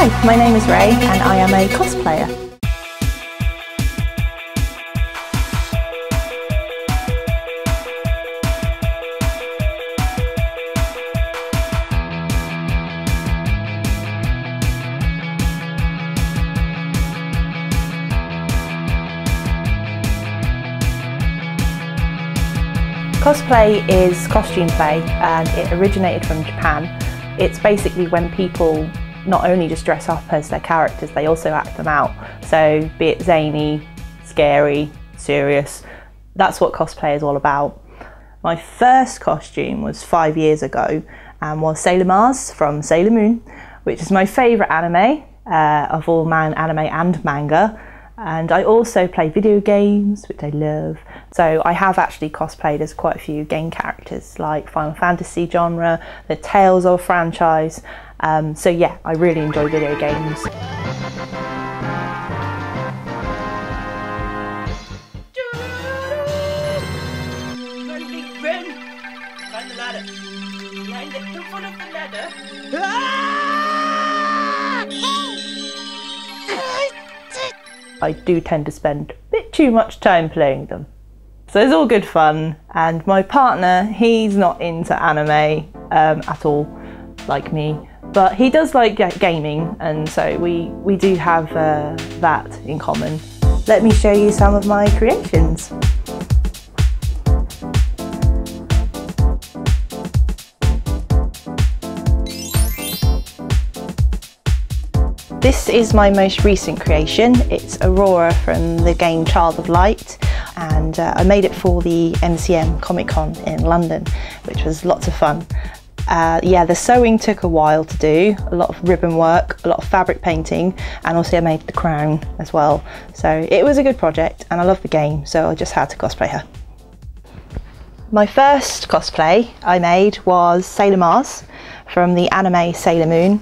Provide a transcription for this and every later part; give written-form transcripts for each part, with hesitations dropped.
Hi, my name is Raye and I am a cosplayer. Cosplay is costume play and it originated from Japan. It's basically when people not only just dress up as their characters, they also act them out. So be it zany, scary, serious, that's what cosplay is all about. My first costume was 5 years ago and was Sailor Mars from Sailor Moon, which is my favourite anime of all anime and manga. And I also play video games, which I love. So I have actually cosplayed as quite a few game characters like Final Fantasy genre, the Tales of franchise. So yeah, I really enjoy video games. Climb the ladder. Behind the foot of the ladder. I do tend to spend a bit too much time playing them. So it's all good fun, and my partner, he's not into anime at all, like me, but he does like gaming, and so we do have that in common. Let me show you some of my creations. This is my most recent creation. It's Aurora from the game Child of Light, and I made it for the MCM Comic Con in London, which was lots of fun. Yeah, the sewing took a while to do, a lot of ribbon work, a lot of fabric painting, and also I made the crown as well. So it was a good project and I love the game, so I just had to cosplay her. My first cosplay I made was Sailor Mars from the anime Sailor Moon.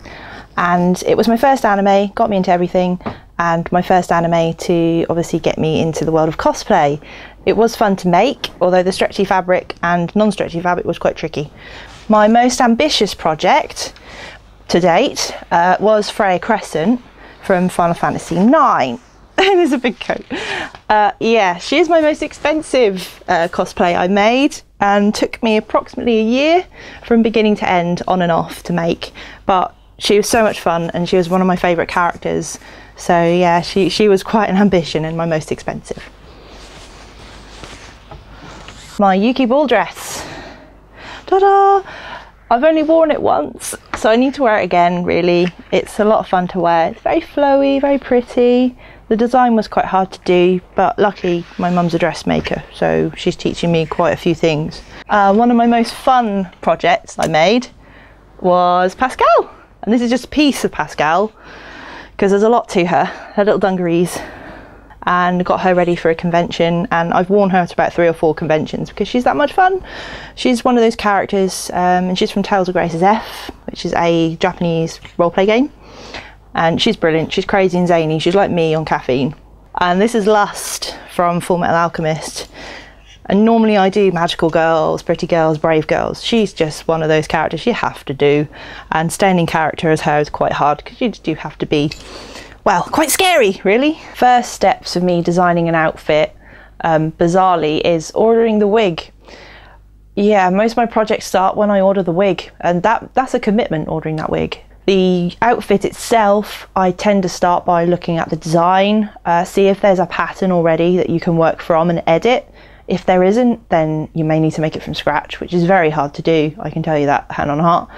And it was my first anime, got me into everything, and my first anime to obviously get me into the world of cosplay. It was fun to make, although the stretchy fabric and non-stretchy fabric was quite tricky. My most ambitious project to date was Freya Crescent from Final Fantasy IX. There's a big coat. Yeah, she is my most expensive cosplay I made, and took me approximately a year from beginning to end, on and off, to make. But she was so much fun and she was one of my favourite characters. So yeah, she was quite an ambition and my most expensive. My Yuki ball dress. Ta-da! I've only worn it once, so I need to wear it again, really. It's a lot of fun to wear. It's very flowy, very pretty. The design was quite hard to do, but luckily my mum's a dressmaker, so she's teaching me quite a few things. One of my most fun projects I made was Pascal. And this is just a piece of Pascal, because there's a lot to her little dungarees, and got her ready for a convention, and I've worn her to about 3 or 4 conventions because she's that much fun. She's one of those characters, and she's from Tales of Grace's F, which is a Japanese roleplay game, and she's brilliant. She's crazy and zany. She's like me on caffeine. And this is Lust from Full Metal Alchemist. And normally I do magical girls, pretty girls, brave girls. She's just one of those characters you have to do. And staying in character as her is quite hard because you do have to be, well, quite scary, really. First steps of me designing an outfit, bizarrely, is ordering the wig. Yeah, most of my projects start when I order the wig, and that's a commitment, ordering that wig. The outfit itself, I tend to start by looking at the design, see if there's a pattern already that you can work from and edit. If there isn't, then you may need to make it from scratch, which is very hard to do, I can tell you that, hand on heart.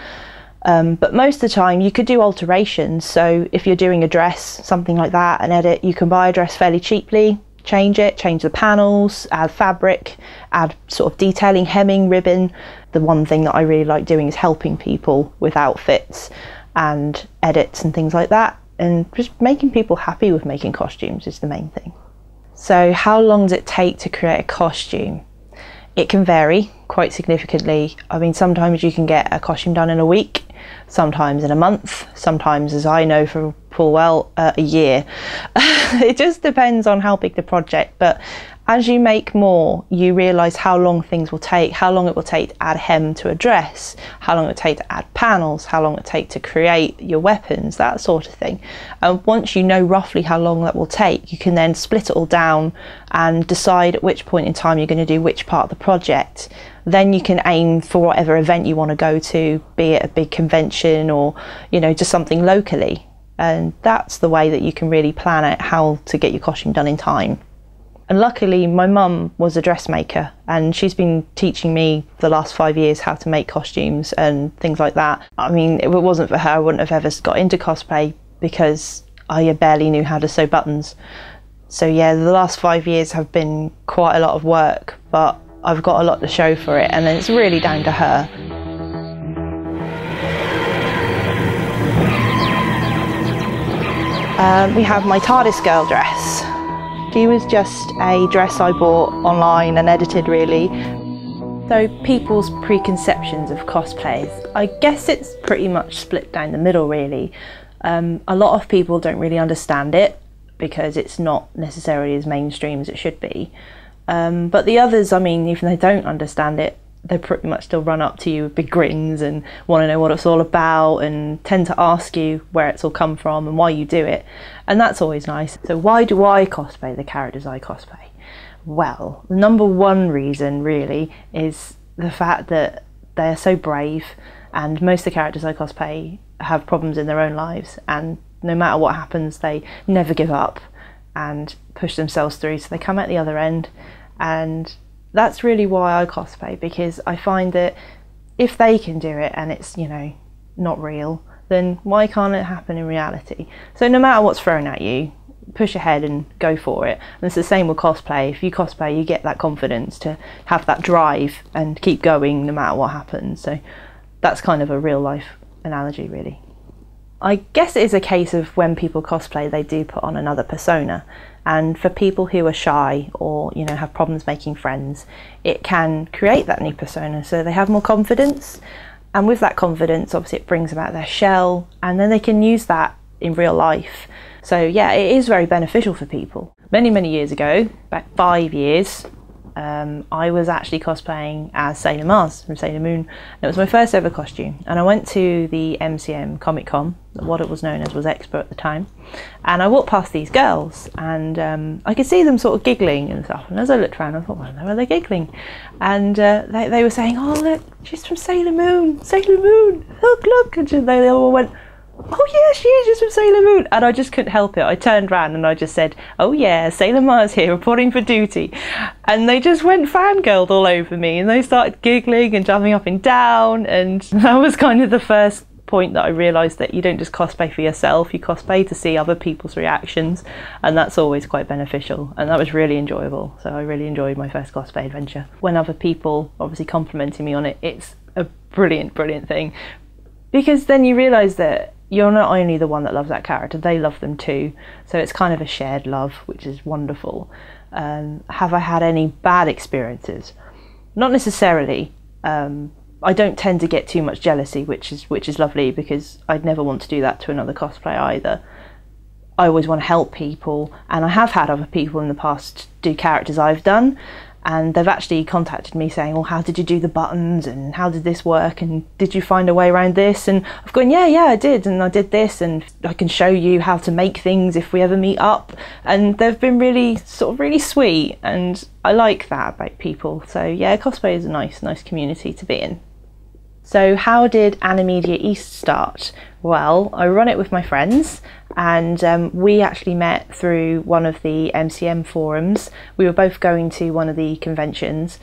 But most of the time you could do alterations, so if you're doing a dress, something like that, an edit, you can buy a dress fairly cheaply, change it, change the panels, add fabric, add sort of detailing, hemming, ribbon. The one thing that I really like doing is helping people with outfits and edits and things like that, and just making people happy with making costumes is the main thing. So how long does it take to create a costume? It can vary quite significantly. I mean, sometimes you can get a costume done in a week, sometimes in a month, sometimes, as I know for full well, a year. It just depends on how big the project, but As you make more, you realise how long things will take, how long it will take to add hem to a dress, how long it will take to add panels, how long it will take to create your weapons, that sort of thing. And once you know roughly how long that will take, you can then split it all down and decide at which point in time you're going to do which part of the project. Then you can aim for whatever event you want to go to, be it a big convention or, you know, just something locally. And that's the way that you can really plan out how to get your costume done in time. And luckily my mum was a dressmaker and she's been teaching me for the last 5 years how to make costumes and things like that. I mean, if it wasn't for her, I wouldn't have ever got into cosplay because I barely knew how to sew buttons. So yeah, the last 5 years have been quite a lot of work, but I've got a lot to show for it, and it's really down to her. We have my TARDIS girl dress. She was just a dress I bought online and edited, really. So people's preconceptions of cosplays, I guess it's pretty much split down the middle, really. A lot of people don't really understand it because it's not necessarily as mainstream as it should be. But the others, I mean, even if they don't understand it, they pretty much still run up to you with big grins and want to know what it's all about and tend to ask you where it's all come from and why you do it. And that's always nice. So why do I cosplay the characters I cosplay? Well, the number one reason really is the fact that they're so brave, and most of the characters I cosplay have problems in their own lives, and no matter what happens they never give up and push themselves through, so they come out the other end. And that's really why I cosplay, because I find that if they can do it and it's, you know, not real, then why can't it happen in reality? So no matter what's thrown at you, push ahead and go for it. And it's the same with cosplay. If you cosplay, you get that confidence to have that drive and keep going no matter what happens. So that's kind of a real life analogy, really. I guess it is a case of when people cosplay, they do put on another persona. And for people who are shy or, you know, have problems making friends, it can create that new persona so they have more confidence. And with that confidence, obviously it brings them out of their shell, and then they can use that in real life. So yeah, it is very beneficial for people. Many, many years ago, about 5 years, I was actually cosplaying as Sailor Mars from Sailor Moon. And it was my first ever costume. And I went to the MCM Comic Con, what it was known as was Expo at the time. And I walked past these girls and I could see them sort of giggling and stuff. And as I looked around, I thought, well, why are they giggling? And they were saying, oh, look, she's from Sailor Moon, Sailor Moon, look, look. And they all went, oh yeah, she is just from Sailor Moon. And I just couldn't help it. I turned around and I just said, oh yeah, Sailor Mars here, reporting for duty. And they just went fangirled all over me, and they started giggling and jumping up and down. And that was kind of the first point that I realised that you don't just cosplay for yourself, you cosplay to see other people's reactions, and that's always quite beneficial. And that was really enjoyable. So I really enjoyed my first cosplay adventure. When other people obviously complimenting me on it, it's a brilliant, brilliant thing, because then you realise that you're not only the one that loves that character, they love them too. So it's kind of a shared love, which is wonderful. Have I had any bad experiences? Not necessarily. I don't tend to get too much jealousy, which is lovely, because I'd never want to do that to another cosplayer either. I always want to help people, and I have had other people in the past do characters I've done, and they've actually contacted me saying, well, how did you do the buttons, and how did this work, and did you find a way around this? And I've gone, yeah, I did, and I did this, and I can show you how to make things if we ever meet up. And they've been really sweet, and I like that about people. So yeah, cosplay is a nice community to be in. So how did AniMedia East start? Well, I run it with my friends, and we actually met through one of the MCM forums. We were both going to one of the conventions,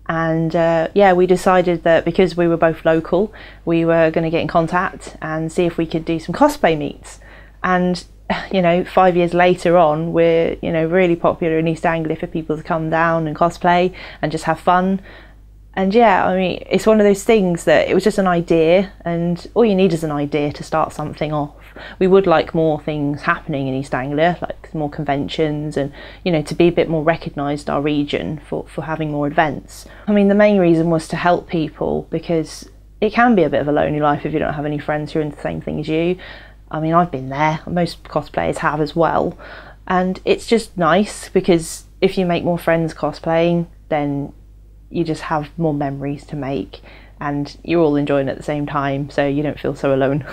and yeah, we decided that because we were both local, we were going to get in contact and see if we could do some cosplay meets. And you know, 5 years later on, we're, you know, really popular in East Anglia for people to come down and cosplay and just have fun. And yeah, I mean, it's one of those things that it was just an idea, and all you need is an idea to start something off. We would like more things happening in East Anglia, like more conventions, and, you know, to be a bit more recognised, our region, for having more events. I mean, the main reason was to help people, because it can be a bit of a lonely life if you don't have any friends who are into the same thing as you. I mean, I've been there, most cosplayers have as well, and it's just nice because if you make more friends cosplaying, then you just have more memories to make and you're all enjoying it at the same time, so you don't feel so alone.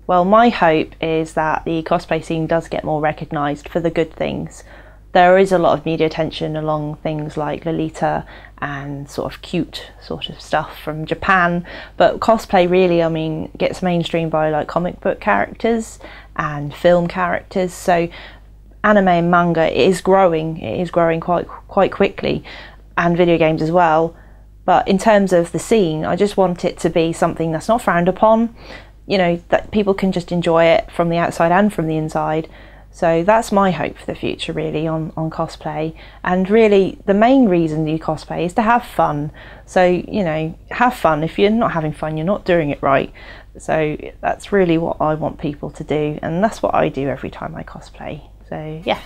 Well, my hope is that the cosplay scene does get more recognised for the good things. There is a lot of media attention along things like Lolita and sort of cute sort of stuff from Japan, but cosplay really, I mean, gets mainstreamed by like comic book characters and film characters, so anime and manga is growing quite quickly, and video games as well. But in terms of the scene, I just want it to be something that's not frowned upon, you know, that people can just enjoy it from the outside and from the inside. So that's my hope for the future really on cosplay. And really the main reason you cosplay is to have fun. So, you know, have fun. If you're not having fun, you're not doing it right. So that's really what I want people to do, and that's what I do every time I cosplay. So yeah.